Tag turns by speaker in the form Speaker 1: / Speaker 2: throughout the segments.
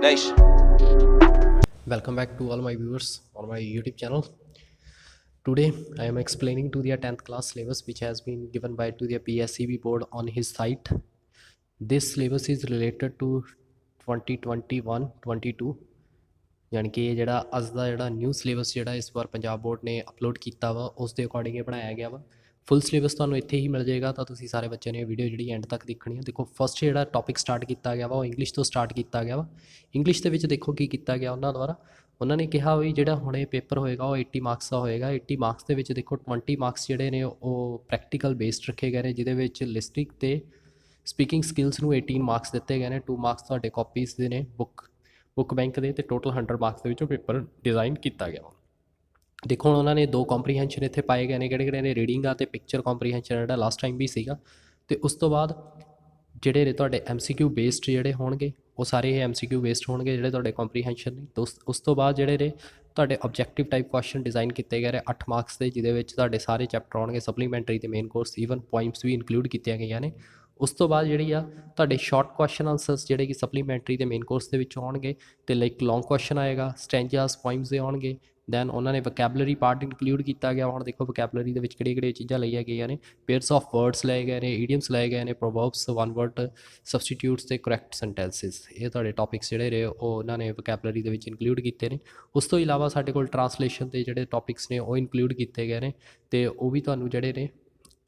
Speaker 1: Nation.
Speaker 2: Welcome back to all my viewers on my YouTube channel. Today I am explaining to their 10th class syllabus which has been given by to the PSCB board on his site. This syllabus is related to 2021-22 यानी कि ਜਿਹੜਾ ਅੱਜ ਦਾ ਜਿਹੜਾ new syllabus ਜਿਹੜਾ ਇਸ ਵਾਰ Punjab board ਨੇ upload ਕੀਤਾ ਵਾ ਉਸ ਦੇ ਅਕੋਰਡਿੰਗ ਇਹ ਬਣਾਇਆ ਗਿਆ ਵਾ। ਫੁੱਲ ਸਿਲੇਬਸ ਤੁਹਾਨੂੰ ਇੱਥੇ ਹੀ ਮਿਲ ਜਾਏਗਾ, ਤਾਂ ਤੁਸੀਂ ਸਾਰੇ ਬੱਚਿਆਂ ਨੇ ਵੀਡੀਓ ਜਿਹੜੀ ਐਂਡ ਤੱਕ ਦੇਖਣੀ ਹੈ। ਦੇਖੋ ਫਸਟ ਜਿਹੜਾ ਟੌਪਿਕ ਸਟਾਰਟ ਕੀਤਾ ਗਿਆ ਵਾ ਉਹ ਇੰਗਲਿਸ਼ ਤੋਂ ਸਟਾਰਟ ਕੀਤਾ ਗਿਆ ਵਾ। ਇੰਗਲਿਸ਼ ਦੇ ਵਿੱਚ ਦੇਖੋ ਕੀ ਕੀਤਾ ਗਿਆ ਉਹਨਾਂ ਦੁਆਰਾ। ਉਹਨਾਂ ਨੇ ਕਿਹਾ ਵੀ ਜਿਹੜਾ ਹੁਣ ਇਹ ਪੇਪਰ ਹੋਏਗਾ ਉਹ 80 ਮਾਰਕਸ ਦਾ ਹੋਏਗਾ। 80 ਮਾਰਕਸ ਦੇ ਵਿੱਚ ਦੇਖੋ 20 ਮਾਰਕਸ ਜਿਹੜੇ ਨੇ ਉਹ ਪ੍ਰੈਕਟੀਕਲ ਬੇਸਡ ਰੱਖੇ ਗਏ ਨੇ, ਜਿਹਦੇ ਵਿੱਚ ਲਿਸਟਿੰਗ ਅਤੇ ਸਪੀਕਿੰਗ ਸਕਿੱਲਸ ਨੂੰ 18 ਮਾਰਕਸ ਦਿੱਤੇ ਗਏ ਨੇ। 2 ਮਾਰਕਸ ਤੁਹਾਡੇ ਕਾਪੀਜ਼ ਦੇ ਨੇ ਬੁੱਕ ਬੈਂਕ ਦੇ, ਅਤੇ ਟੋਟਲ 100 ਮਾਰਕਸ ਦੇ ਵਿੱਚੋਂ ਪੇਪਰ ਡਿਜ਼ਾਈਨ ਕੀਤਾ ਗਿਆ ਵਾ। ਦੇਖੋ ਹੁਣ ਉਹਨਾਂ ਨੇ 2 ਕੰਪਰੀਹੈਂਸ਼ਨ ਇੱਥੇ ਪਾਏ ਗਏ ਨੇ, ਕਿਹੜੇ ਨੇ ਰੀਡਿੰਗ ਆ ਅਤੇ ਪਿਕਚਰ ਕੰਪਰੀਹੈਂਸ਼ਨ ਜਿਹੜਾ ਲਾਸਟ ਟਾਈਮ ਵੀ ਸੀਗਾ। ਅਤੇ ਉਸ ਤੋਂ ਬਾਅਦ ਜਿਹੜੇ ਨੇ ਤੁਹਾਡੇ MCQ ਬੇਸਡ ਜਿਹੜੇ ਹੋਣਗੇ ਉਹ ਸਾਰੇ ਇਹ MCQ ਬੇਸਡ ਹੋਣਗੇ ਜਿਹੜੇ ਤੁਹਾਡੇ ਕੰਪਰੀਹੈਂਸ਼ਨ ਨੇ। ਉਸ ਤੋਂ ਬਾਅਦ ਜਿਹੜੇ ਨੇ ਤੁਹਾਡੇ ਆਬਜੈਕਟਿਵ ਟਾਈਪ ਕੁਐਸਚਨ ਡਿਜ਼ਾਈਨ ਕੀਤੇ ਗਏ ਨੇ 8 ਮਾਰਕਸ ਦੇ, ਜਿਹਦੇ ਵਿੱਚ ਤੁਹਾਡੇ ਸਾਰੇ ਚੈਪਟਰ ਆਉਣਗੇ, ਸਪਲੀਮੈਂਟਰੀ ਅਤੇ ਮੇਨ ਕੋਰਸ, ਈਵਨ ਪੋਇਮਸ ਵੀ ਇਨਕਲੂਡ ਕੀਤੀਆਂ ਗਈਆਂ ਨੇ। ਉਸ ਤੋਂ ਬਾਅਦ ਜਿਹੜੀ ਆ ਤੁਹਾਡੇ ਸ਼ਾਰਟ ਕੁਐਸਚਨ ਆਨਸਰਸ ਜਿਹੜੇ ਕਿ ਸਪਲੀਮੈਂਟਰੀ ਅਤੇ ਮੇਨ ਕੋਰਸ ਦੇ ਵਿੱਚ ਆਉਣਗੇ, ਅਤੇ ਲਾਈਕ ਲੌਂਗ ਕੁਐਸਚਨ ਆਏਗਾ, ਸਟੈਂਜਾਸ ਪੋਇਮਸ ਦੇ ਆਉਣਗੇ। ਦੈਨ ਉਹਨਾਂ ਨੇ ਵੋਕੈਬਲਰੀ ਪਾਰਟ ਇਨਕਲੂਡ ਕੀਤਾ ਗਿਆ। ਹੁਣ ਦੇਖੋ ਵੋਕੈਬਲਰੀ ਦੇ ਵਿੱਚ ਕਿਹੜੀਆਂ ਚੀਜ਼ਾਂ ਲਈਆਂ ਗਈਆਂ ਨੇ। ਪੇਅਰਸ ਆਫ ਵਰਡਸ ਲਏ ਗਏ ਨੇ, ਈਡੀਅਮਸ ਲਏ ਗਏ ਨੇ, ਪ੍ਰੋਵਰਬਸ, ਵਨ ਵਰਡ ਸਬਸਟੀਟਿਊਟਸ ਅਤੇ ਕਰੈਕਟ ਸੈਂਟੈਂਸਿਸ। ਇਹ ਤੁਹਾਡੇ ਟੌਪਿਕਸ ਜਿਹੜੇ ਨੇ ਉਹ ਉਹਨਾਂ ਨੇ ਵੋਕੈਬਲਰੀ ਦੇ ਵਿੱਚ ਇਨਕਲੂਡ ਕੀਤੇ ਨੇ। ਉਸ ਤੋਂ ਇਲਾਵਾ ਸਾਡੇ ਕੋਲ ਟਰਾਂਸਲੇਸ਼ਨ ਦੇ ਜਿਹੜੇ ਟੌਪਿਕਸ ਨੇ ਉਹ ਇਨਕਲੂਡ ਕੀਤੇ ਗਏ ਨੇ, ਅਤੇ ਉਹ ਵੀ ਤੁਹਾਨੂੰ ਜਿਹੜੇ ਨੇ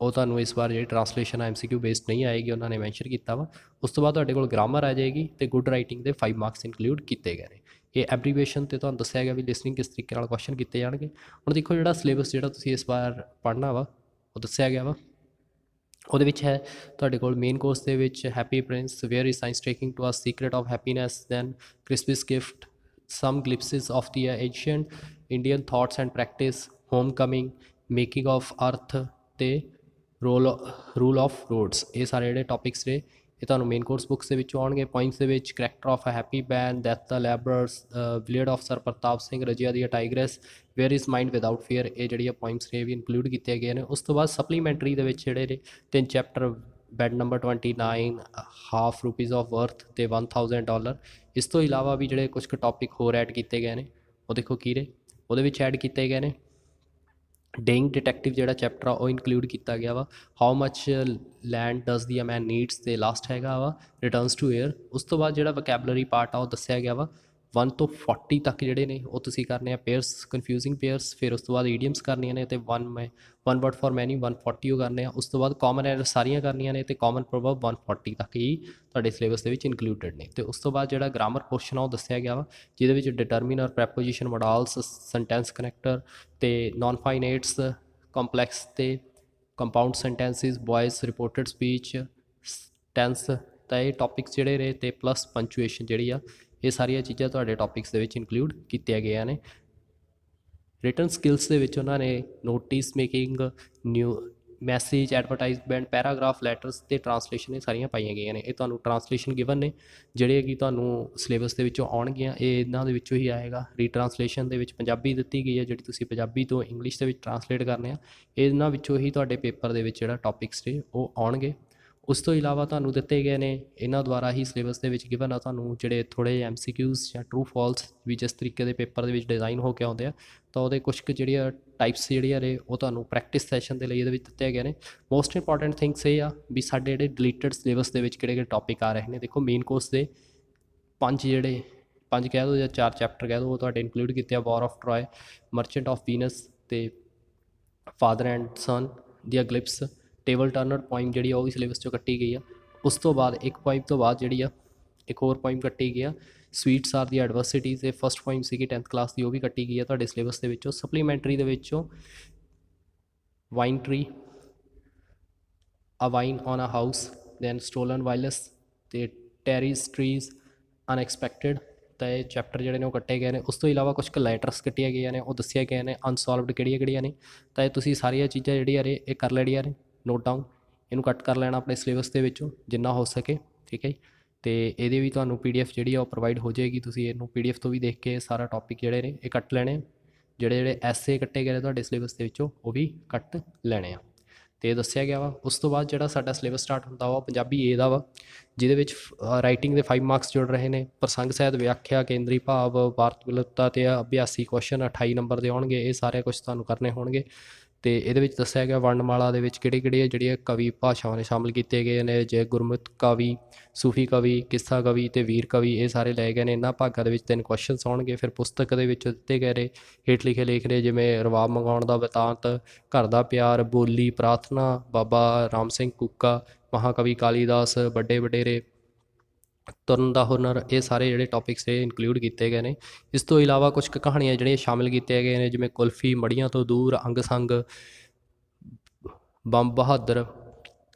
Speaker 2: ਉਹ ਤੁਹਾਨੂੰ ਇਸ ਵਾਰ ਜਿਹੜੀ ਟਰਾਂਸਲੇਸ਼ਨ MCQ ਬੇਸਡ ਨਹੀਂ ਆਏਗੀ, ਉਹਨਾਂ ਨੇ ਮੈਂਸ਼ਨ ਕੀਤਾ ਵਾ। ਉਸ ਤੋਂ ਬਾਅਦ ਤੁਹਾਡੇ ਕੋਲ ਗ੍ਰਾਮਰ ਆ ਜਾਏਗੀ, ਅਤੇ ਗੁੱਡ ਰਾਈਟਿੰਗ ਦੇ 5 ਮਾਰਕਸ ਇਨਕਲੂਡ ਕੀਤੇ ਗਏ ਨੇ। ਇਹ ਐਬਰੀਵੇਸ਼ਨ 'ਤੇ ਤੁਹਾਨੂੰ ਦੱਸਿਆ ਗਿਆ ਵੀ ਲਿਸਨਿੰਗ ਕਿਸ ਤਰੀਕੇ ਨਾਲ ਕੁਐਸਚਨ ਕੀਤੇ ਜਾਣਗੇ। ਹੁਣ ਦੇਖੋ ਜਿਹੜਾ ਸਿਲੇਬਸ ਜਿਹੜਾ ਤੁਸੀਂ ਇਸ ਵਾਰ ਪੜ੍ਹਨਾ ਵਾ ਉਹ ਦੱਸਿਆ ਗਿਆ ਵਾ। ਉਹਦੇ ਵਿੱਚ ਹੈ ਤੁਹਾਡੇ ਕੋਲ ਮੇਨ ਕੋਰਸ ਦੇ ਵਿੱਚ happy prince, where is science taking to a secret of happiness, then Christmas gift, some glimpses of the ancient Indian thoughts and practice, home coming, making of earth ਅਤੇ ਰੂਲ ਆਫ ਰੋਡਸ। ਇਹ ਸਾਰੇ ਜਿਹੜੇ topics ਨੇ ਇਹ ਤੁਹਾਨੂੰ main course books ਦੇ ਵਿੱਚੋਂ ਆਉਣਗੇ। ਪੋਇੰਟਸ ਦੇ ਵਿੱਚ character of a happy man, death the ਲੈਬਰਸ, valiant of sir Pratap Singh, Razia the tigress, where is mind without fear. ਇਹ ਜਿਹੜੀਆਂ ਪੋਇੰਟਸ ਨੇ ਇਹ ਵੀ ਇਨਕਲੂਡ ਕੀਤੀਆਂ ਗਈਆਂ ਨੇ। ਉਸ ਤੋਂ ਬਾਅਦ ਸਪਲੀਮੈਂਟਰੀ ਦੇ ਵਿੱਚ ਜਿਹੜੇ ਨੇ 3 chapter, bed number 29, half rupees of worth ਅਤੇ $1000। ਇਸ ਤੋਂ ਇਲਾਵਾ ਵੀ ਜਿਹੜੇ ਕੁਝ ਕੁ ਟੌਪਿਕ ਹੋਰ ਐਡ ਕੀਤੇ ਗਏ ਨੇ ਉਹ ਦੇਖੋ ਕੀ ਨੇ। ਉਹਦੇ ਵਿੱਚ ਐਡ ਕੀਤੇ ਗਏ ਨੇ ਡੇਇੰਗ ਡਿਟੈਕਟਿਵ ਜਿਹੜਾ ਚੈਪਟਰ ਆ ਉਹ ਇਨਕਲੂਡ ਕੀਤਾ ਗਿਆ ਵਾ। How much land does the a man needs, ਅਤੇ ਲਾਸਟ ਹੈਗਾ ਵਾ ਰਿਟਰਨਸ ਟੂ ਏਅਰ। ਉਸ ਤੋਂ ਬਾਅਦ ਜਿਹੜਾ ਵੋਕੈਬਲਰੀ ਪਾਰਟ ਆ ਉਹ ਦੱਸਿਆ ਗਿਆ ਵਾ 1 ਤੋਂ 40 ਤੱਕ ਜਿਹੜੇ ਨੇ ਉਹ ਤੁਸੀਂ ਕਰਨੇ ਆ ਪੇਅਰਸ, ਕਨਫਿਊਜ਼ਿੰਗ ਪੇਅਰਸ। ਫਿਰ ਉਸ ਤੋਂ ਬਾਅਦ ਈਡੀਅਮਸ ਕਰਨੀਆਂ ਨੇ, ਅਤੇ ਵਨ ਵਰਡ ਫॉर ਮੈਨੀ 140 ਉਹ ਕਰਨੇ ਆ। ਉਸ ਤੋਂ ਬਾਅਦ ਕਾਮਨ ਐਰਰ ਸਾਰੀਆਂ ਕਰਨੀਆਂ ਨੇ, ਅਤੇ ਕਾਮਨ ਪ੍ਰੋਵਰਬ 140 ਤੱਕ ਹੀ ਤੁਹਾਡੇ ਸਿਲੇਬਸ ਦੇ ਵਿੱਚ ਇਨਕਲੂਡਡ ਨੇ। ਅਤੇ ਉਸ ਤੋਂ ਬਾਅਦ ਜਿਹੜਾ ਗ੍ਰਾਮਰ ਪੋਰਸ਼ਨ ਆ ਉਹ ਦੱਸਿਆ ਗਿਆ ਵਾ, ਜਿਹਦੇ ਵਿੱਚ determiner, preposition, modals, sentence connector ਅਤੇ ਨੋਨ ਫਾਈਨਾਈਟਸ, ਕੰਪਲੈਕਸ ਅਤੇ compound sentences, voice, reported speech, tense. ਤਾਂ ਇਹ ਟੌਪਿਕਸ ਜਿਹੜੇ ਨੇ ਅਤੇ ਪਲੱਸ ਪੰਚੁਏਸ਼ਨ ਜਿਹੜੀ ਆ, ਇਹ ਸਾਰੀਆਂ ਚੀਜ਼ਾਂ ਤੁਹਾਡੇ ਟੌਪਿਕਸ ਦੇ ਵਿੱਚ ਇਨਕਲੂਡ ਕੀਤੀਆਂ ਗਈਆਂ ਨੇ। ਰਿਟਨ ਸਕਿੱਲਸ ਦੇ ਵਿੱਚ ਉਹਨਾਂ ਨੇ notice making, new message, advertisement, paragraph, letters ਅਤੇ ਟਰਾਂਸਲੇਸ਼ਨ ਇਹ ਸਾਰੀਆਂ ਪਾਈਆਂ ਗਈਆਂ ਨੇ। ਇਹ ਤੁਹਾਨੂੰ ਟਰਾਂਸਲੇਸ਼ਨ ਗਿਵਨ ਨੇ ਜਿਹੜੇ ਕਿ ਤੁਹਾਨੂੰ ਸਿਲੇਬਸ ਦੇ ਵਿੱਚੋਂ ਆਉਣਗੀਆਂ, ਇਹ ਇਹਨਾਂ ਦੇ ਵਿੱਚੋਂ ਹੀ ਆਏਗਾ। ਰੀਟਰਾਂਸਲੇਸ਼ਨ ਦੇ ਵਿੱਚ ਪੰਜਾਬੀ ਦਿੱਤੀ ਗਈ ਹੈ, ਜਿਹੜੀ ਤੁਸੀਂ ਪੰਜਾਬੀ ਤੋਂ ਇੰਗਲਿਸ਼ ਦੇ ਵਿੱਚ ਟਰਾਂਸਲੇਟ ਕਰਨੇ ਆ। ਇਹਨਾਂ ਵਿੱਚੋਂ ਹੀ ਤੁਹਾਡੇ ਪੇਪਰ ਦੇ ਵਿੱਚ ਜਿਹੜਾ ਟੌਪਿਕਸ ਨੇ ਉਹ ਆਉਣਗੇ। ਉਸ ਤੋਂ ਇਲਾਵਾ ਤੁਹਾਨੂੰ ਦਿੱਤੇ ਗਏ ਨੇ ਇਹਨਾਂ ਦੁਆਰਾ ਹੀ ਸਿਲੇਬਸ ਦੇ ਵਿੱਚ ਗਿਵਨ ਆ ਤੁਹਾਨੂੰ ਜਿਹੜੇ ਥੋੜ੍ਹੇ ਜਿਹੇ MCQs ਜਾਂ ਟਰੂ ਫਾਲਸ ਵੀ ਜਿਸ ਤਰੀਕੇ ਦੇ ਪੇਪਰ ਦੇ ਵਿੱਚ ਡਿਜ਼ਾਈਨ ਹੋ ਕੇ ਆਉਂਦੇ ਆ, ਤਾਂ ਉਹਦੇ ਕੁਛ ਕੁ ਜਿਹੜੀਆਂ ਟਾਈਪਸ ਜਿਹੜੀਆਂ ਨੇ ਉਹ ਤੁਹਾਨੂੰ ਪ੍ਰੈਕਟਿਸ ਸੈਸ਼ਨ ਦੇ ਲਈ ਇਹਦੇ ਵਿੱਚ ਦਿੱਤੇ ਗਏ ਨੇ। ਮੋਸਟ ਇੰਪੋਰਟੈਂਟ ਥਿੰਗਸ ਇਹ ਆ ਵੀ ਸਾਡੇ ਜਿਹੜੇ ਡਿਲੀਟਡ ਸਿਲੇਬਸ ਦੇ ਵਿੱਚ ਕਿਹੜੇ ਟੌਪਿਕ ਆ ਰਹੇ ਨੇ। ਦੇਖੋ ਮੇਨ ਕੋਰਸ ਦੇ 5 ਕਹਿ ਦਿਓ ਜਾਂ 4 ਚੈਪਟਰ ਕਹਿ ਦਿਓ ਉਹ ਤੁਹਾਡੇ ਇਨਕਲੂਡ ਕੀਤੇ ਆ। ਵਾਰ ਆਫ ਟਰੋਏ, ਮਰਚੈਂਟ ਆਫ ਵੀਨਸ ਅਤੇ ਫਾਦਰ ਐਂਡ ਸਨ, ਦੀਆਂ ਗਲਿਪਸ, ਟੇਬਲ ਟਰਨਰ ਪੋਇਮ ਜਿਹੜੀ ਆ ਉਹ ਵੀ ਸਿਲੇਬਸ 'ਚੋਂ ਕੱਟੀ ਗਈ ਆ। ਉਸ ਤੋਂ ਬਾਅਦ ਇੱਕ ਪੋਇਮ ਤੋਂ ਬਾਅਦ ਜਿਹੜੀ ਆ ਇੱਕ ਹੋਰ ਪੋਇਮ ਕੱਟੀ ਗਈ ਆ, ਸਵੀਟਸ ਆਰ ਦੀ ਐਡਵਰਸਿਟੀਜ਼। ਇਹ ਫਸਟ ਪੋਇਮ ਸੀਗੀ 10th ਕਲਾਸ ਦੀ, ਉਹ ਵੀ ਕੱਟੀ ਗਈ ਆ ਤੁਹਾਡੇ ਸਿਲੇਬਸ ਦੇ ਵਿੱਚੋਂ। ਸਪਲੀਮੈਂਟਰੀ ਦੇ ਵਿੱਚੋਂ vine tree, a vine on a house, then stolen vials ਅਤੇ ਟੈਰੀਜ਼ ਟਰੀਜ਼ ਅਨਐਕਸਪੈਕਟਡ। ਤਾਂ ਇਹ ਚੈਪਟਰ ਜਿਹੜੇ ਨੇ ਉਹ ਕੱਟੇ ਗਏ ਨੇ। ਉਸ ਤੋਂ ਇਲਾਵਾ ਕੁਛ ਕੁ ਲੈਟਰਸ ਕੱਟੀਆਂ ਗਈਆਂ ਨੇ, ਉਹ ਦੱਸੀਆਂ ਗਈਆਂ ਨੇ ਅਨਸੋਲਵਡ ਕਿਹੜੀਆਂ ਨੇ। ਤਾਂ ਇਹ ਤੁਸੀਂ ਸਾਰੀਆਂ ਚੀਜ਼ਾਂ ਜਿਹੜੀਆਂ ਨੇ ਇਹ ਕਰ ਲੈਣੀਆਂ ਨੇ ਨੋਟ ਡਾਊਨ, ਇਹਨੂੰ ਕੱਟ ਕਰ ਲੈਣਾ ਆਪਣੇ ਸਿਲੇਬਸ ਦੇ ਵਿੱਚੋਂ ਜਿੰਨਾ ਹੋ ਸਕੇ, ਠੀਕ ਹੈ ਜੀ। ਅਤੇ ਇਹਦੇ ਵੀ ਤੁਹਾਨੂੰ PDF ਜਿਹੜੀ ਆ ਉਹ ਪ੍ਰੋਵਾਈਡ ਹੋ ਜਾਏਗੀ। ਤੁਸੀਂ ਇਹਨੂੰ PDF ਤੋਂ ਵੀ ਦੇਖ ਕੇ ਸਾਰਾ ਟੌਪਿਕ ਜਿਹੜੇ ਨੇ ਇਹ ਕੱਟ ਲੈਣੇ। ਜਿਹੜੇ ਐਸੇ ਕੱਟੇ ਗਏ ਨੇ ਤੁਹਾਡੇ ਸਿਲੇਬਸ ਦੇ ਵਿੱਚੋਂ ਉਹ ਵੀ ਕੱਟ ਲੈਣੇ ਆ। ਤੇ ਦੱਸਿਆ ਗਿਆ ਵਾ। ਉਸ ਤੋਂ ਬਾਅਦ ਜਿਹੜਾ ਸਾਡਾ ਸਿਲੇਬਸ ਸਟਾਰਟ ਹੁੰਦਾ ਵਾ ਪੰਜਾਬੀ ਏ ਦਾ ਵਾ, ਜਿਹਦੇ ਵਿੱਚ ਰਾਈਟਿੰਗ ਦੇ 5 ਮਾਰਕਸ ਜੁੜ ਰਹੇ ਨੇ। ਪ੍ਰਸੰਗ ਸਾਹਿਤ, ਵਿਆਖਿਆ, ਕੇਂਦਰੀ ਭਾਵ, ਵਾਰਤਕ ਵਿਲੁਪਤਾ ਤੇ ਅਭਿਆਸੀ ਕੁਐਸਚਨ 28 ਨੰਬਰ ਦੇ ਆਉਣਗੇ। ਇਹ ਸਾਰੇ ਕੁਝ ਤੁਹਾਨੂੰ ਕਰਨੇ ਹੋਣਗੇ। ਤੇ ਇਹਦੇ ਵਿੱਚ ਦੱਸਿਆ ਗਿਆ ਵਰਣਮਾਲਾ ਦੇ ਵਿੱਚ ਕਿਹੜੇ ਜਿਹੜੀਆਂ ਕਵੀ ਭਾਸ਼ਾਵਾਂ ਨੇ ਸ਼ਾਮਿਲ ਕੀਤੇ ਗਏ ਨੇ, ਜੇ ਗੁਰਮਤਿ ਕਵੀ, ਸੂਫੀ ਕਵੀ, ਕਿੱਸਾ ਕਵੀ ਤੇ ਵੀਰ ਕਵੀ, ਇਹ ਸਾਰੇ ਲਏ ਗਏ ਨੇ। ਇਹਨਾਂ ਭਾਗਾਂ ਦੇ ਵਿੱਚ 3 ਕੁਐਸਚਨਸ ਆਉਣਗੇ। ਫਿਰ ਪੁਸਤਕ ਦੇ ਵਿੱਚ ਦਿੱਤੇ ਗਏ ਨੇ ਹੇਠ ਲਿਖੇ ਲੇਖ ਨੇ, ਜਿਵੇਂ ਰਵਾਬ ਮੰਗਾਉਣ ਦਾ ਬਿਤਾਂਤ, ਘਰ ਦਾ ਪਿਆਰ, ਬੋਲੀ, ਪ੍ਰਾਰਥਨਾ, ਬਾਬਾ ਰਾਮ ਸਿੰਘ ਕੂਕਾ, ਮਹਾਕਵੀ ਕਾਲੀਦਾਸ, ਵੱਡੇ ਵਡੇਰੇ, ਤੁਰਨ ਦਾ ਹੁਨਰ। ਇਹ ਸਾਰੇ ਜਿਹੜੇ ਟੌਪਿਕਸ ਇਹ ਇਨਕਲੂਡ ਕੀਤੇ ਗਏ ਨੇ। ਇਸ ਤੋਂ ਇਲਾਵਾ ਕੁਛ ਕੁ ਕਹਾਣੀਆਂ ਜਿਹੜੀਆਂ ਸ਼ਾਮਿਲ ਕੀਤੀਆਂ ਗਏ ਨੇ, ਜਿਵੇਂ ਕੁਲਫੀ, ਮੜੀਆਂ ਤੋਂ ਦੂਰ, ਅੰਗ ਸੰਗ, ਬੰਬ ਬਹਾਦਰ,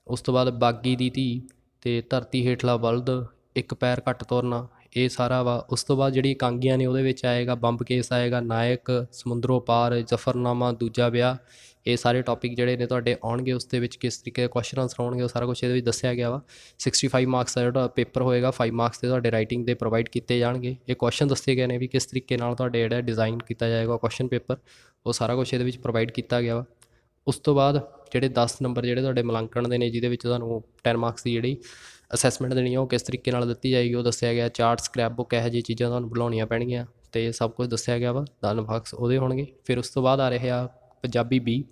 Speaker 2: ਉਸ ਤੋਂ ਬਾਅਦ ਬਾਗੀ ਦੀ ਧੀ ਤੇ ਧਰਤੀ ਹੇਠਲਾ ਬਲਦ, ਇੱਕ ਪੈਰ ਘੱਟ ਤੁਰਨਾ, ਇਹ ਸਾਰਾ ਵਾ। ਉਸ ਤੋਂ ਬਾਅਦ ਜਿਹੜੀ ਇਕਾਂਗੀਆਂ ਨੇ ਉਹਦੇ ਵਿੱਚ ਆਏਗਾ ਬੰਬ ਕੇਸ ਆਏਗਾ, ਨਾਇਕ, ਸਮੁੰਦਰੋਂ ਪਾਰ, ਜ਼ਫਰਨਾਮਾ, ਦੂਜਾ ਵਿਆਹ। ਇਹ ਸਾਰੇ ਟੌਪਿਕ ਜਿਹੜੇ ਨੇ ਤੁਹਾਡੇ ਆਉਣਗੇ। ਉਸ ਦੇ ਵਿੱਚ ਕਿਸ ਤਰੀਕੇ ਦੇ ਕੁਐਸਚਨ ਆਨਸਰ ਆਉਣਗੇ ਉਹ ਸਾਰਾ ਕੁਛ ਇਹਦੇ ਵਿੱਚ ਦੱਸਿਆ ਗਿਆ ਵਾ। 65 ਮਾਰਕਸ ਦਾ ਜਿਹੜਾ ਪੇਪਰ ਹੋਏਗਾ, 5 ਮਾਰਕਸ ਦੇ ਤੁਹਾਡੇ ਰਾਈਟਿੰਗ ਦੇ ਪ੍ਰੋਵਾਈਡ ਕੀਤੇ ਜਾਣਗੇ। ਇਹ ਕੁਐਸਚਨ ਦੱਸੇ ਗਏ ਨੇ ਵੀ ਕਿਸ ਤਰੀਕੇ ਨਾਲ ਤੁਹਾਡੇ ਜਿਹੜਾ ਡਿਜ਼ਾਈਨ ਕੀਤਾ ਜਾਏਗਾ ਕੁਐਸਚਨ ਪੇਪਰ, ਉਹ ਸਾਰਾ ਕੁਛ ਇਹਦੇ ਵਿੱਚ ਪ੍ਰੋਵਾਈਡ ਕੀਤਾ ਗਿਆ ਵਾ। ਉਸ ਤੋਂ ਬਾਅਦ ਜਿਹੜੇ 10 ਨੰਬਰ ਜਿਹੜੇ ਤੁਹਾਡੇ ਮੁਲਾਂਕਣ ਦੇ ਨੇ, ਜਿਹਦੇ ਵਿੱਚ ਤੁਹਾਨੂੰ 10 ਮਾਰਕਸ ਦੀ ਜਿਹੜੀ ਅਸੈਸਮੈਂਟ ਦੇਣੀ ਆ ਉਹ ਕਿਸ ਤਰੀਕੇ ਨਾਲ ਦਿੱਤੀ ਜਾਏਗੀ ਉਹ ਦੱਸਿਆ ਗਿਆ। ਚਾਰਟ, ਸਕ੍ਰੈਪ ਬੁੱਕ, ਇਹੋ ਜਿਹੀ ਚੀਜ਼ਾਂ ਤੁਹਾਨੂੰ ਬਣਾਉਣੀਆਂ ਪੈਣਗੀਆਂ ਅਤੇ ਸਭ ਕੁਝ ਦੱਸਿਆ ਗਿਆ ਵਾ। 10 ਮਾਰਕਸ ਉਹਦੇ ਹੋਣਗੇ। ਫਿਰ ਉਸ ਤੋਂ ਬਾਅਦ ਆ ਰਿਹਾ ਪੰਜਾਬੀ ਬੀ,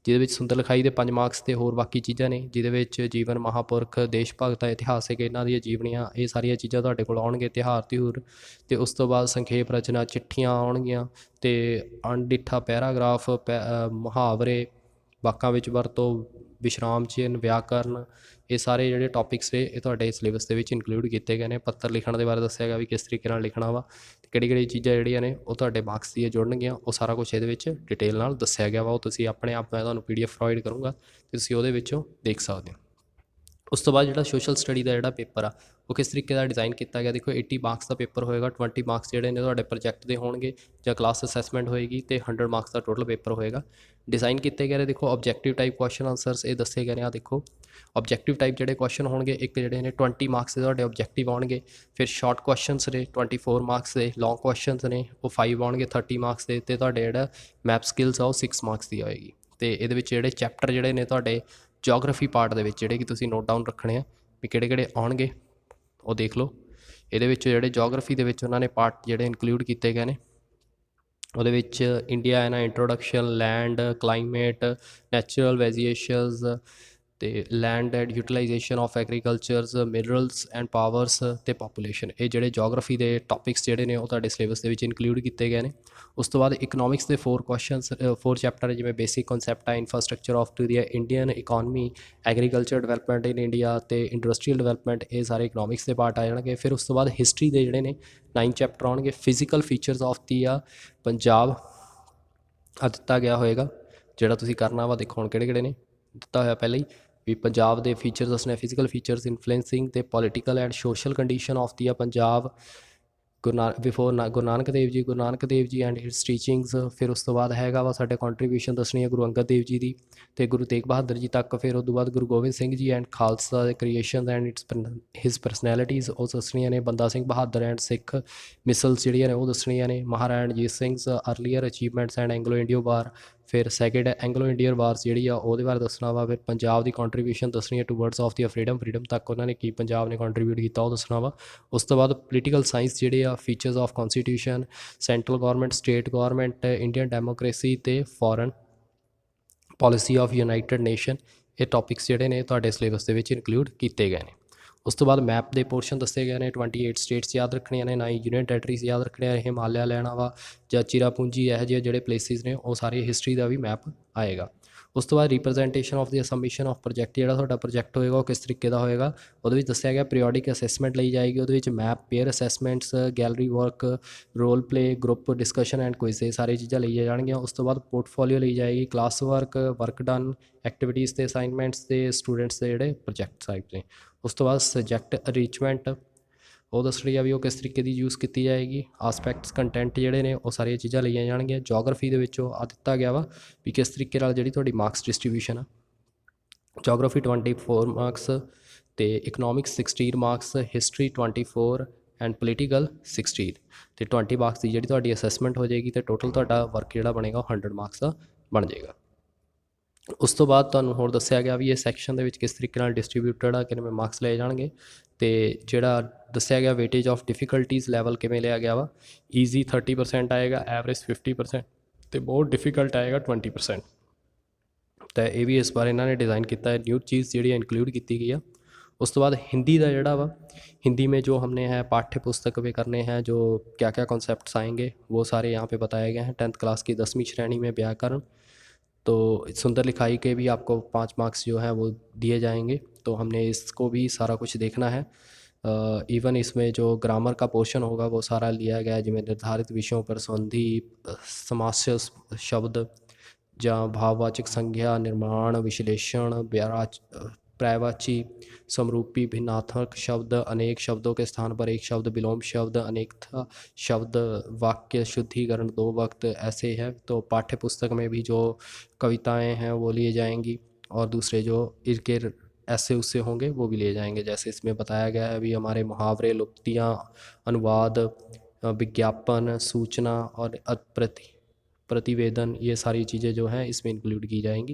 Speaker 2: ਜਿਹਦੇ ਵਿੱਚ ਸੁੰਦਰ ਲਿਖਾਈ ਦੇ 5 ਮਾਰਕਸ ਅਤੇ ਹੋਰ ਬਾਕੀ ਚੀਜ਼ਾਂ ਨੇ, ਜਿਹਦੇ ਵਿੱਚ ਜੀਵਨ, ਮਹਾਂਪੁਰਖ, ਦੇਸ਼ ਭਗਤ, ਇਤਿਹਾਸਿਕ ਇਹਨਾਂ ਦੀਆਂ ਜੀਵਨੀਆਂ, ਇਹ ਸਾਰੀਆਂ ਚੀਜ਼ਾਂ ਤੁਹਾਡੇ ਕੋਲ ਆਉਣਗੇ। ਤਿਉਹਾਰ ਤਿਉਰ ਅਤੇ ਉਸ ਤੋਂ ਬਾਅਦ ਸੰਖੇਪ ਰਚਨਾ, ਚਿੱਠੀਆਂ ਆਉਣਗੀਆਂ ਅਤੇ ਅਣਡਿੱਠਾ ਪੈਰਾਗ੍ਰਾਫ, ਮੁਹਾਵਰੇ, ਵਾਕਾਂ ਵਿੱਚ ਵਰਤੋਂ, ਵਿਸ਼ਰਾਮ ਚਿੰਨ੍ਹ, ਵਿਆਕਰਨ, ਇਹ ਸਾਰੇ ਜਿਹੜੇ ਟੌਪਿਕਸ ਨੇ ਇਹ ਤੁਹਾਡੇ ਸਿਲੇਬਸ ਦੇ ਵਿੱਚ ਇਨਕਲੂਡ ਕੀਤੇ ਗਏ ਨੇ। ਪੱਤਰ ਲਿਖਣ ਦੇ ਬਾਰੇ ਦੱਸਿਆ ਗਿਆ ਵੀ ਕਿਸ ਤਰੀਕੇ ਨਾਲ ਲਿਖਣਾ ਵਾ ਅਤੇ ਕਿਹੜੀ ਚੀਜ਼ਾਂ ਜਿਹੜੀਆਂ ਨੇ ਉਹ ਤੁਹਾਡੇ ਮਾਰਕਸ ਦੀਆਂ ਜੁੜਨਗੀਆਂ। ਉਹ ਸਾਰਾ ਕੁਛ ਇਹਦੇ ਵਿੱਚ ਡਿਟੇਲ ਨਾਲ ਦੱਸਿਆ ਗਿਆ ਵਾ। ਉਹ ਤੁਸੀਂ ਆਪਣੇ ਆਪ, ਮੈਂ ਤੁਹਾਨੂੰ PDF ਪ੍ਰੋਵਾਈਡ ਕਰੂੰਗਾ, ਤੁਸੀਂ ਉਹਦੇ ਵਿੱਚੋਂ ਦੇਖ ਸਕਦੇ ਹੋ। ਉਸ ਤੋਂ ਬਾਅਦ ਜਿਹੜਾ ਸੋਸ਼ਲ ਸਟੱਡੀ ਦਾ ਜਿਹੜਾ ਪੇਪਰ ਆ ਉਹ ਕਿਸ ਤਰੀਕੇ ਦਾ ਡਿਜ਼ਾਈਨ ਕੀਤਾ ਗਿਆ। ਦੇਖੋ 80 ਮਾਰਕਸ ਦਾ ਪੇਪਰ ਹੋਏਗਾ। 20 ਮਾਰਕਸ ਜਿਹੜੇ ਨੇ ਤੁਹਾਡੇ ਪ੍ਰੋਜੈਕਟ ਦੇ ਹੋਣਗੇ ਜਾਂ ਕਲਾਸ ਅਸੈਸਮੈਂਟ ਹੋਏਗੀ ਅਤੇ 100 ਮਾਰਕਸ ਦਾ ਟੋਟਲ ਪੇਪਰ ਹੋਏਗਾ। ਡਿਜ਼ਾਈਨ ਕੀਤੇ ਗਏ ਨੇ ਦੇਖੋ ਆਬਜੈਕਟਿਵ ਟਾਈਪ ਕੁਐਸਚਨ ਆਨਸਰਸ ਇਹ ਦੱਸੇ ਗਏ ਨੇ। ਆ ਦੇਖੋ ਆਬਜੈਕਟਿਵ ਟਾਈਪ ਜਿਹੜੇ ਕੁਐਸਚਨ ਹੋਣਗੇ, ਇੱਕ ਜਿਹੜੇ ਨੇ 20 ਮਾਰਕਸ ਦੇ ਤੁਹਾਡੇ ਆਬਜੈਕਟਿਵ ਆਉਣਗੇ। ਫਿਰ ਸ਼ਾਰਟ ਕੁਐਸਚਨਸ ਨੇ 24 ਮਾਰਕਸ ਦੇ, ਲੌਂਗ ਕੁਐਸਚਨਸ ਨੇ ਉਹ 5 ਆਉਣਗੇ 30 ਮਾਰਕਸ ਦੇ, ਅਤੇ ਤੁਹਾਡੇ ਜਿਹੜਾ ਮੈਪ ਸਕਿੱਲਸ ਆ ਉਹ 6 ਮਾਰਕਸ ਦੀ ਆਏਗੀ। ਅਤੇ ਇਹਦੇ ਵਿੱਚ ਜਿਹੜੇ ਚੈਪਟਰ ਜਿਹੜੇ ਨੇ ਤੁਹਾਡੇ ਜੋਗ੍ਰਾਫੀ ਪਾਰਟ ਦੇ ਵਿੱਚ ਜਿਹੜੇ ਕਿ ਤੁਸੀਂ ਨੋਟ ਡਾਊਨ ਰੱਖਣੇ ਆ ਵੀ ਕਿਹੜੇ ਆਉਣਗੇ ਉਹ ਦੇਖ ਲਓ। ਇਹਦੇ ਵਿੱਚ ਜਿਹੜੇ ਜੋਗ੍ਰਾਫੀ ਦੇ ਵਿੱਚ ਉਹਨਾਂ ਨੇ ਪਾਰਟ ਜਿਹੜੇ ਇਨਕਲੂਡ ਕੀਤੇ ਗਏ ਨੇ, ਉਹਦੇ ਵਿੱਚ ਇੰਡੀਆ ਹੈ ਨਾ, introduction, land, climate, natural vegetations ਅਤੇ land and utilization of agricultures, minerals and powers ਅਤੇ ਪਾਪੂਲੇਸ਼ਨ। ਇਹ ਜਿਹੜੇ ਜੋਗ੍ਰਾਫੀ ਦੇ ਟੌਪਿਕਸ ਜਿਹੜੇ ਨੇ ਉਹ ਤੁਹਾਡੇ ਸਿਲੇਬਸ ਦੇ ਵਿੱਚ ਇਨਕਲੂਡ ਕੀਤੇ ਗਏ ਨੇ। ਉਸ ਤੋਂ ਬਾਅਦ ਇਕਨੋਮਿਕਸ ਦੇ 4 ਕੁਐਸਚਨਸ, 4 ਚੈਪਟਰ, ਜਿਵੇਂ ਬੇਸਿਕ ਕਨਸੈਪਟ ਆ, infrastructure of to the Indian economy, agriculture development in India ਅਤੇ ਇੰਡਸਟਰੀਅਲ ਡਿਵੈਲਪਮੈਂਟ, ਇਹ ਸਾਰੇ ਇਕਨੋਮਿਕਸ ਦੇ ਪਾਰਟ ਆ ਜਾਣਗੇ। ਫਿਰ ਉਸ ਤੋਂ ਬਾਅਦ ਹਿਸਟਰੀ ਦੇ ਜਿਹੜੇ ਨੇ 9 ਚੈਪਟਰ ਆਉਣਗੇ। Physical features of the Punjab ਦਿੱਤਾ ਗਿਆ ਹੋਏਗਾ, ਜਿਹੜਾ ਤੁਸੀਂ ਕਰਨਾ ਵਾ। ਦੇਖੋ ਹੁਣ ਕਿਹੜੇ ਨੇ ਦਿੱਤਾ ਹੋਇਆ ਪਹਿਲਾਂ ਹੀ ਵੀ ਪੰਜਾਬ ਦੇ ਫੀਚਰਸ ਦੱਸਣੇ, ਫਿਜ਼ੀਕਲ ਫੀਚਰਸ, ਇਨਫਲੂਐਂਸਿੰਗ ਅਤੇ political and social condition of the Punjab, Guru Nanak Dev ji and hits teachings. ਫਿਰ ਉਸ ਤੋਂ ਬਾਅਦ ਹੈਗਾ ਵਾ ਸਾਡੇ ਕੰਟਰੀਬਿਊਸ਼ਨ ਦੱਸਣੀ ਹੈ ਗੁਰੂ ਅੰਗਦ ਦੇਵ ਜੀ ਦੀ ਅਤੇ ਗੁਰੂ ਤੇਗ ਬਹਾਦਰ ਜੀ ਤੱਕ। ਫਿਰ ਉਸ ਤੋਂ ਬਾਅਦ ਗੁਰੂ ਗੋਬਿੰਦ ਸਿੰਘ ਜੀ ਐਂਡ ਖਾਲਸਾ ਦੇ ਕ੍ਰੀਏਸ਼ਨ ਐਂਡ ਹਿਸ ਪਰਸਨੈਲਿਟੀਜ਼ ਉਹ ਦੱਸਣੀਆਂ ਨੇ। ਬੰਦਾ ਸਿੰਘ ਬਹਾਦਰ ਐਂਡ ਸਿੱਖ ਮਿਸਲਸ ਜਿਹੜੀਆਂ ਨੇ ਉਹ ਦੱਸਣੀਆਂ ਨੇ। Maharaja Ranjit Singh earlier achievements and Anglo India war. ਫਿਰ ਸੈਕਿੰਡ ਐਂਗਲੋ ਇੰਡੀਅਨ ਵਾਰਸ ਜਿਹੜੀ ਆ ਉਹਦੇ ਬਾਰੇ ਦੱਸਣਾ ਵਾ। ਫਿਰ ਪੰਜਾਬ ਦੀ ਕੰਟਰੀਬਿਊਸ਼ਨ ਦੱਸਣੀ ਹੈ ਟੂਵਰਡਸ ਆਫ ਦੀ ਫਰੀਡਮ ਤੱਕ ਉਹਨਾਂ ਨੇ ਕੀ ਪੰਜਾਬ ਨੇ ਕੰਟਰੀਬਿਊਟ ਕੀਤਾ ਉਹ ਦੱਸਣਾ ਵਾ। ਉਸ ਤੋਂ ਬਾਅਦ ਪੋਲੀਟੀਕਲ ਸਾਇੰਸ ਜਿਹੜੇ ਆ, features of constitution, central government, state government, Indian democracy ਅਤੇ foreign policy of United Nation, ਇਹ ਟੌਪਿਕਸ ਜਿਹੜੇ ਨੇ ਤੁਹਾਡੇ ਸਿਲੇਬਸ ਦੇ ਵਿੱਚ ਇਨਕਲੂਡ ਕੀਤੇ ਗਏ ਨੇ। ਉਸ ਤੋਂ ਬਾਅਦ ਮੈਪ ਦੇ ਪੋਰਸ਼ਨ ਦੱਸੇ ਗਏ ਨੇ। 28 ਸਟੇਟਸ ਯਾਦ ਰੱਖਣੀਆਂ ਨੇ, 9 ਯੂਨੀਅਨ ਟੈਰੀਟਰੀਜ਼ ਯਾਦ ਰੱਖਣੀਆਂ ਨੇ, ਹਿਮਾਲਿਆ ਲੈਣਾ ਵਾ ਜਾਂ ਚਿਰਾਪੂੰਜੀ, ਇਹੋ ਜਿਹੇ ਜਿਹੜੇ ਪਲੇਸਿਸ ਨੇ ਉਹ ਸਾਰੇ ਹਿਸਟਰੀ ਦਾ ਵੀ ਮੈਪ ਆਏਗਾ। ਉਸ ਤੋਂ ਬਾਅਦ representation of the submission of project, ਜਿਹੜਾ ਤੁਹਾਡਾ ਪ੍ਰੋਜੈਕਟ ਹੋਏਗਾ ਉਹ ਕਿਸ ਤਰੀਕੇ ਦਾ ਹੋਏਗਾ ਉਹਦੇ ਵਿੱਚ ਦੱਸਿਆ ਗਿਆ। ਪੀਰੀਓਡਿਕ ਅਸੈਸਮੈਂਟ ਲਈ ਜਾਏਗੀ, ਉਹਦੇ ਵਿੱਚ map, pair assessments, gallery work, role play, group discussion and quiz, ਇਹ ਸਾਰੀ ਚੀਜ਼ਾਂ ਲਈਆਂ ਜਾਣਗੀਆਂ। ਉਸ ਤੋਂ ਬਾਅਦ ਪੋਰਟਫੋਲੀਓ ਲਈ ਜਾਏਗੀ, ਕਲਾਸ ਵਰਕ ਡਨ, ਐਕਟੀਵਿਟੀਜ਼ ਅਤੇ ਅਸਾਈਨਮੈਂਟਸ ਅਤੇ ਸਟੂਡੈਂਟਸ ਦੇ ਜਿਹੜੇ ਪ੍ਰੋਜੈਕਟ ਟਾਈਪ ਨੇ। ਉਸ ਤੋਂ ਬਾਅਦ ਸਬਜੈਕਟ ਅਰੇਂਜਮੈਂਟ ਉਹ ਦੱਸਣੀ ਆ ਵੀ ਉਹ ਕਿਸ ਤਰੀਕੇ ਦੀ ਯੂਜ਼ ਕੀਤੀ ਜਾਏਗੀ। ਆਸਪੈਕਟਸ, ਕੰਟੈਂਟ ਜਿਹੜੇ ਨੇ ਉਹ ਸਾਰੀਆਂ ਚੀਜ਼ਾਂ ਲਈਆਂ ਜਾਣਗੀਆਂ। ਜੋਗ੍ਰਾਫੀ ਦੇ ਵਿੱਚੋਂ ਆ ਦਿੱਤਾ ਗਿਆ ਵਾ ਵੀ ਕਿਸ ਤਰੀਕੇ ਨਾਲ ਜਿਹੜੀ ਤੁਹਾਡੀ ਮਾਰਕਸ ਡਿਸਟਰੀਬਿਊਸ਼ਨ ਆ। ਜੋਗ੍ਰਾਫੀ 24 ਮਾਰਕਸ ਅਤੇ economics 16 marks, history 24 and political 16 ਅਤੇ 20 ਮਾਰਕਸ ਦੀ ਜਿਹੜੀ ਤੁਹਾਡੀ ਅਸੈਸਮੈਂਟ ਹੋ ਜਾਏਗੀ ਅਤੇ ਟੋਟਲ ਤੁਹਾਡਾ ਵਰਕ ਜਿਹੜਾ ਬਣੇਗਾ ਉਹ 100 ਮਾਰਕਸ ਦਾ ਬਣ ਜਾਏਗਾ। ਉਸ ਤੋਂ ਬਾਅਦ ਤੁਹਾਨੂੰ ਹੋਰ ਦੱਸਿਆ ਗਿਆ ਵੀ ਇਹ ਸੈਕਸ਼ਨ ਦੇ ਵਿੱਚ ਕਿਸ ਤਰੀਕੇ ਨਾਲ ਡਿਸਟ੍ਰੀਬਿਊਟਡ ਆ, ਕਿੰਨੇ ਮਾਰਕਸ ਲਏ ਜਾਣਗੇ, ਅਤੇ ਜਿਹੜਾ ਦੱਸਿਆ ਗਿਆ ਵੇਟੇਜ ਆਫ ਡਿਫੀਕਲਟੀਜ਼ ਲੈਵਲ ਕਿਵੇਂ ਲਿਆ ਗਿਆ ਵਾ। ਈਜ਼ੀ 30% ਆਏਗਾ, ਐਵਰੇਜ 50% ਅਤੇ ਬਹੁਤ ਡਿਫੀਕਲਟ ਆਏਗਾ 20%। ਤਾਂ ਇਹ ਵੀ ਇਸ ਵਾਰ ਇਹਨਾਂ ਨੇ डिज़ाइन ਕੀਤਾ है, न्यू चीज़ ਜਿਹੜੀ इंक्लूड की गई है। उस तो बाद हिंदी का जोड़ा वा, हिंदी में जो हमने है पाठ्य पुस्तक में करने हैं, जो क्या क्या कॉन्सेप्ट्स आएंगे वो सारे यहाँ पे बताए गए हैं। 10th क्लास की 10वीं श्रेणी में व्याकरण, तो सुंदर लिखाई के भी आपको 5 मार्क्स जो हैं वो दिए जाएंगे। तो हमने इसको भी सारा कुछ देखना है। इवन इसमें जो ग्रामर का पोर्शन होगा वो सारा लिया गया है, जिसमें निर्धारित विषयों पर संधि, समास्य शब्द ਜਾਂ भाववाचक संज्ञा, निर्माण, विश्लेषण, पर्यायवाची, समरूपी, भिन्नार्थक शब्द, अनेक शब्दों के स्थान पर एक शब्द, विलोम शब्द, अनेकता शब्द, वाक्य शुद्धिकरण 2 वक्त, ऐसे है। तो पाठ्य पुस्तक में भी जो कविताएं हैं वो लिए जाएंगी, और दूसरे जो इनके ऐसे उससे होंगे वो भी लिए जाएंगे। जैसे इसमें बताया गया है अभी हमारे मुहावरे, लुप्तियाँ, अनुवाद, विज्ञापन, सूचना और प्रतिवेदन, ये सारी चीज़ें जो हैं इसमें इंक्लूड की जाएंगी।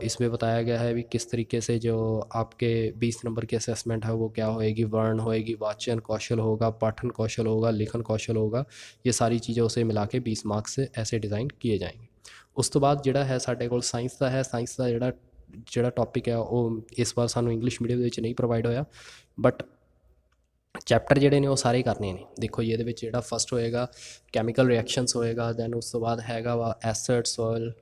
Speaker 2: इसमें बताया गया है भी किस तरीके से जो आपके 20 नंबर की असेसमेंट है वो क्या होएगी, वर्ण होएगी, वाचन कौशल होगा, पठन कौशल होगा, लिखन कौशल होगा, ये सारी चीज़ें उसे मिला के 20 मार्क्स से ऐसे डिज़ाइन किए जाएंगे। उस तो बाद ਜਿਹੜਾ है ਸਾਡੇ ਕੋਲ ਸਾਇੰਸ ਦਾ ਹੈ। ਸਾਇੰਸ ਦਾ ਜਿਹੜਾ ਟੌਪਿਕ ਹੈ ਉਹ ਇਸ ਵਾਰ ਸਾਨੂੰ ਇੰਗਲਿਸ਼ ਮੀਡੀਅਮ ਦੇ ਵਿੱਚ ਨਹੀਂ ਪ੍ਰੋਵਾਈਡ ਹੋਇਆ, ਬਟ ਚੈਪਟਰ ਜਿਹੜੇ ਨੇ ਉਹ ਸਾਰੇ ਕਰਨੇ ਨੇ। ਦੇਖੋ ਜੀ ਇਹਦੇ ਵਿੱਚ ਜਿਹੜਾ ਫਸਟ ਹੋਏਗਾ ਕੈਮੀਕਲ ਰਿਐਕਸ਼ਨਸ ਹੋਏਗਾ, ਦੈਨ ਉਸ ਤੋਂ ਬਾਅਦ ਹੈਗਾ ਵਾ ਐਸਿਡ, ਸੋਇਲ,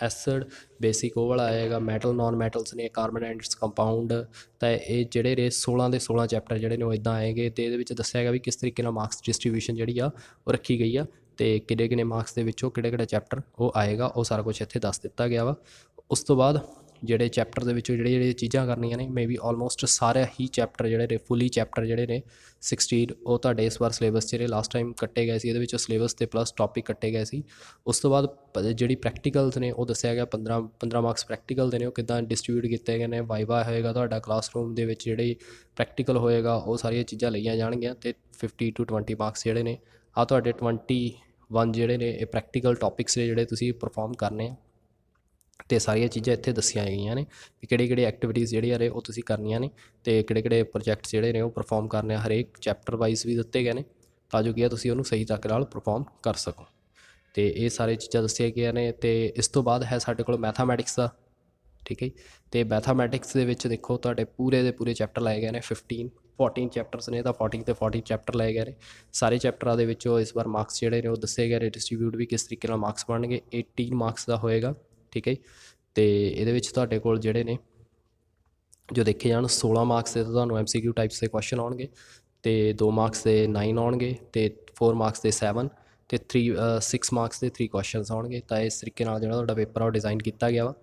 Speaker 2: ਐਸਿਡ ਬੇਸਿਕ ਉਹ ਵਾਲਾ ਆਏਗਾ, ਮੈਟਲ, ਨੋਨ ਮੈਟਲਸ ਨੇ, ਕਾਰਬਨ ਐਂਡ ਇਟਸ ਕੰਪਾਊਂਡ। ਤਾਂ ਇਹ ਜਿਹੜੇ ਨੇ 16 ਦੇ 16 ਚੈਪਟਰ ਜਿਹੜੇ ਨੇ ਉਹ ਇੱਦਾਂ ਆਏਗੇ, ਅਤੇ ਇਹਦੇ ਵਿੱਚ ਦੱਸਿਆ ਹੈਗਾ ਵੀ ਕਿਸ ਤਰੀਕੇ ਨਾਲ ਮਾਰਕਸ ਡਿਸਟਰੀਬਿਊਸ਼ਨ ਜਿਹੜੀ ਆ ਉਹ ਰੱਖੀ ਗਈ ਆ, ਅਤੇ ਕਿਹੜੇ ਕਿਹੜੇ ਮਾਰਕਸ ਦੇ ਵਿੱਚੋਂ ਕਿਹੜੇ ਕਿਹੜੇ ਚੈਪਟਰ ਉਹ ਆਏਗਾ, ਉਹ ਸਾਰਾ ਕੁਛ ਇੱਥੇ ਦੱਸ ਦਿੱਤਾ ਗਿਆ ਵਾ। ਉਸ ਤੋਂ ਬਾਅਦ ਜਿਹੜੇ ਚੈਪਟਰ ਦੇ ਵਿੱਚੋਂ ਜਿਹੜੀਆਂ ਚੀਜ਼ਾਂ ਕਰਨੀਆਂ ਨੇ, ਮੇ ਬੀ ਆਲਮੋਸਟ ਸਾਰੇ ਹੀ ਚੈਪਟਰ ਜਿਹੜੇ ਨੇ ਫੁੱਲੀ ਚੈਪਟਰ ਜਿਹੜੇ ਨੇ 16 ਉਹ ਤੁਹਾਡੇ ਇਸ ਵਾਰ ਸਿਲੇਬਸ ਜਿਹੜੇ ਲਾਸਟ ਟਾਈਮ ਕੱਟੇ ਗਏ ਸੀ, ਇਹਦੇ ਵਿੱਚ ਸਿਲੇਬਸ ਤੇ ਪਲੱਸ ਟੌਪਿਕ ਕੱਟੇ ਗਏ ਸੀ। ਉਸ ਤੋਂ ਬਾਅਦ ਜਿਹੜੀ ਪ੍ਰੈਕਟੀਕਲਸ ਨੇ ਉਹ ਦੱਸਿਆ ਗਿਆ 15 ਮਾਰਕਸ ਪ੍ਰੈਕਟੀਕਲ ਦੇ ਨੇ, ਉਹ ਕਿੱਦਾਂ ਡਿਸਟਰੀਬਿਊਟ ਕੀਤੇ ਗਏ ਨੇ। ਵਾਈਵਾ ਹੋਏਗਾ ਤੁਹਾਡਾ ਕਲਾਸਰੂਮ ਦੇ ਵਿੱਚ, ਜਿਹੜੀ ਪ੍ਰੈਕਟੀਕਲ ਹੋਏਗਾ ਉਹ ਸਾਰੀਆਂ ਚੀਜ਼ਾਂ ਲਈਆਂ ਜਾਣਗੀਆਂ, ਅਤੇ 50 to 20 ਮਾਰਕਸ ਜਿਹੜੇ ਨੇ ਆ ਤੁਹਾਡੇ 21 ਜਿਹੜੇ ਨੇ ਇਹ ਪ੍ਰੈਕਟੀਕਲ ਟੌਪਿਕਸ ਨੇ ਜਿਹੜੇ ਤੁਸੀਂ ਪਰਫੋਰਮ ਕਰਨੇ ਆ। ਅਤੇ ਸਾਰੀਆਂ ਚੀਜ਼ਾਂ ਇੱਥੇ ਦੱਸੀਆਂ ਗਈਆਂ ਨੇ ਵੀ ਕਿਹੜੀ ਕਿਹੜੀ ਐਕਟੀਵਿਟੀਜ਼ ਜਿਹੜੀਆਂ ਨੇ ਉਹ ਤੁਸੀਂ ਕਰਨੀਆਂ ਨੇ, ਅਤੇ ਕਿਹੜੇ ਕਿਹੜੇ ਪ੍ਰੋਜੈਕਟਸ ਜਿਹੜੇ ਨੇ ਉਹ ਪਰਫੋਰਮ ਕਰਨੇ ਆ। ਹਰੇਕ ਚੈਪਟਰ ਵਾਈਜ਼ ਵੀ ਦਿੱਤੇ ਗਏ ਨੇ ਤਾਂ ਜੋ ਕੀ ਆ ਤੁਸੀਂ ਉਹਨੂੰ ਸਹੀ ਤਰੀਕੇ ਨਾਲ ਪਰਫੋਰਮ ਕਰ ਸਕੋ। ਅਤੇ ਇਹ ਸਾਰੀਆਂ ਚੀਜ਼ਾਂ ਦੱਸੀਆਂ ਗਈਆਂ ਨੇ। ਅਤੇ ਇਸ ਤੋਂ ਬਾਅਦ ਹੈ ਸਾਡੇ ਕੋਲ ਮੈਥਾਮੈਟਿਕਸ ਦਾ, ਠੀਕ ਹੈ ਜੀ। ਅਤੇ ਮੈਥਾਮੈਟਿਕਸ ਦੇ ਵਿੱਚ ਦੇਖੋ ਤੁਹਾਡੇ ਪੂਰੇ ਦੇ ਪੂਰੇ ਚੈਪਟਰ ਲਏ ਗਏ ਨੇ। 14 ਚੈਪਟਰਸ ਨੇ, ਤਾਂ 40 ਤੇ 40 ਚੈਪਟਰ ਲਏ ਗਏ ਨੇ। ਸਾਰੇ ਚੈਪਟਰਾਂ ਦੇ ਵਿੱਚੋਂ ਇਸ ਵਾਰ ਮਾਰਕਸ ਜਿਹੜੇ ਨੇ ਉਹ ਦੱਸੇ ਗਏ ਨੇ, ਡਿਸਟਰੀਬਿਊਟ ਵੀ ਕਿਸ ਤਰੀਕੇ ਨਾਲ ਮਾਰਕਸ ਬਣਨਗੇ। 18 ਮਾਰਕਸ ਦਾ ਹੋਏਗਾ, ਠੀਕ ਹੈ। ਅਤੇ ਇਹਦੇ ਵਿੱਚ ਤੁਹਾਡੇ ਕੋਲ ਜਿਹੜੇ ਨੇ ਜੋ ਦੇਖੇ ਜਾਣ 16 ਮਾਰਕਸ ਦੇ ਤਾਂ ਤੁਹਾਨੂੰ MCQ ਟਾਈਪਸ ਦੇ ਕੁਐਸਚਨ ਆਉਣਗੇ, ਅਤੇ 2 ਮਾਰਕਸ ਦੇ 9 ਆਉਣਗੇ, ਅਤੇ 4 ਮਾਰਕਸ ਦੇ 7, ਅਤੇ 6 ਮਾਰਕਸ ਦੇ 3 ਕੁਐਸਚਨਸ ਆਉਣਗੇ। ਤਾਂ ਇਸ ਤਰੀਕੇ ਨਾਲ ਜਿਹੜਾ ਤੁਹਾਡਾ ਪੇਪਰ ਆ ਉਹ ਡਿਜ਼ਾਈਨ ਕੀਤਾ ਗਿਆ ਵਾ,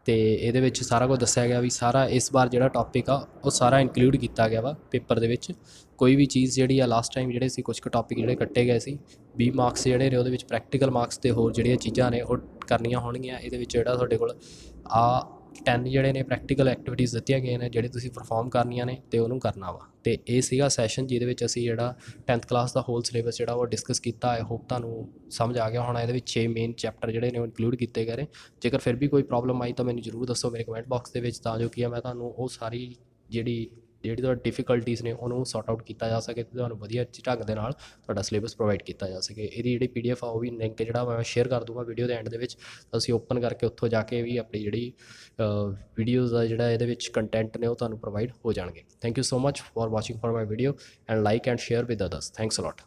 Speaker 2: ਅਤੇ ਇਹਦੇ ਵਿੱਚ ਸਾਰਾ ਕੁਝ ਦੱਸਿਆ ਗਿਆ ਵੀ ਸਾਰਾ ਇਸ ਵਾਰ ਜਿਹੜਾ ਟੌਪਿਕ ਆ ਉਹ ਸਾਰਾ ਇੰਕਲੂਡ ਕੀਤਾ ਗਿਆ ਵਾ ਪੇਪਰ ਦੇ ਵਿੱਚ। ਕੋਈ ਵੀ ਚੀਜ਼ ਜਿਹੜੀ ਆ ਲਾਸਟ ਟਾਈਮ ਜਿਹੜੇ ਸੀ ਕੁਛ ਕੁ ਟੌਪਿਕ ਜਿਹੜੇ ਕੱਟੇ ਗਏ ਸੀ, 20 ਮਾਰਕਸ ਜਿਹੜੇ ਨੇ ਉਹਦੇ ਵਿੱਚ ਪ੍ਰੈਕਟੀਕਲ ਮਾਰਕਸ ਅਤੇ ਹੋਰ ਜਿਹੜੀਆਂ ਚੀਜ਼ਾਂ ਨੇ ਉਹ ਕਰਨੀਆਂ ਹੋਣਗੀਆਂ। ਇਹਦੇ ਵਿੱਚ ਜਿਹੜਾ ਤੁਹਾਡੇ ਕੋਲ 10 ਜਿਹੜੇ ਨੇ ਪ੍ਰੈਕਟੀਕਲ ਐਕਟੀਵਿਟੀਜ਼ ਦਿੱਤੀਆਂ ਗਈਆਂ ਨੇ ਜਿਹੜੇ ਤੁਸੀਂ ਪਰਫੋਰਮ ਕਰਨੀਆਂ ਨੇ ਅਤੇ ਉਹਨੂੰ ਕਰਨਾ ਵਾ। ਅਤੇ ਇਹ ਸੀਗਾ ਸੈਸ਼ਨ ਜਿਹਦੇ ਵਿੱਚ ਅਸੀਂ ਜਿਹੜਾ 10th ਕਲਾਸ ਦਾ ਹੋਲ ਸਿਲੇਬਸ ਜਿਹੜਾ ਉਹ ਡਿਸਕਸ ਕੀਤਾ। ਆਈ ਹੋਪ ਤੁਹਾਨੂੰ ਸਮਝ ਆ ਗਿਆ ਹੋਣਾ। ਇਹਦੇ ਵਿੱਚ 6 ਮੇਨ ਚੈਪਟਰ ਜਿਹੜੇ ਨੇ ਉਹ ਇਨਕਲੂਡ ਕੀਤੇ ਗਏ ਨੇ। ਜੇਕਰ ਫਿਰ ਵੀ ਕੋਈ ਪ੍ਰੋਬਲਮ ਆਈ ਤਾਂ ਮੈਨੂੰ ਜ਼ਰੂਰ ਦੱਸੋ ਮੇਰੇ ਕਮੈਂਟ ਬਾਕਸ ਦੇ ਵਿੱਚ, ਤਾਂ ਜੋ ਕੀ ਆ ਮੈਂ ਤੁਹਾਨੂੰ ਉਹ ਸਾਰੀ ਜਿਹੜੀ ਤੁਹਾਡੀ ਡਿਫੀਕਲਟੀਜ਼ ਨੇ ਉਹਨੂੰ ਸੌਰਟ ਆਊਟ ਕੀਤਾ ਜਾ ਸਕੇ, ਅਤੇ ਤੁਹਾਨੂੰ ਵਧੀਆ ਢੰਗ ਦੇ ਨਾਲ ਤੁਹਾਡਾ ਸਿਲੇਬਸ ਪ੍ਰੋਵਾਈਡ ਕੀਤਾ ਜਾ ਸਕੇ। ਇਹਦੀ ਜਿਹੜੀ PDF ਆ ਉਹ ਵੀ ਲਿੰਕ ਜਿਹੜਾ ਮੈਂ ਸ਼ੇਅਰ ਕਰ ਦੂੰਗਾ ਵੀਡੀਓ ਦੇ ਐਂਡ ਦੇ ਵਿੱਚ। ਤੁਸੀਂ ਓਪਨ ਕਰਕੇ ਉੱਥੋਂ ਜਾ ਕੇ ਵੀ ਆਪਣੀ ਜਿਹੜੀ ਵੀਡੀਓਜ਼ ਦਾ ਜਿਹੜਾ ਇਹਦੇ ਵਿੱਚ ਕੰਟੈਂਟ ਨੇ ਉਹ ਤੁਹਾਨੂੰ ਪ੍ਰੋਵਾਈਡ ਹੋ ਜਾਣਗੇ। Thank you so much for watching for my video, and like and share with others. Thanks a lot.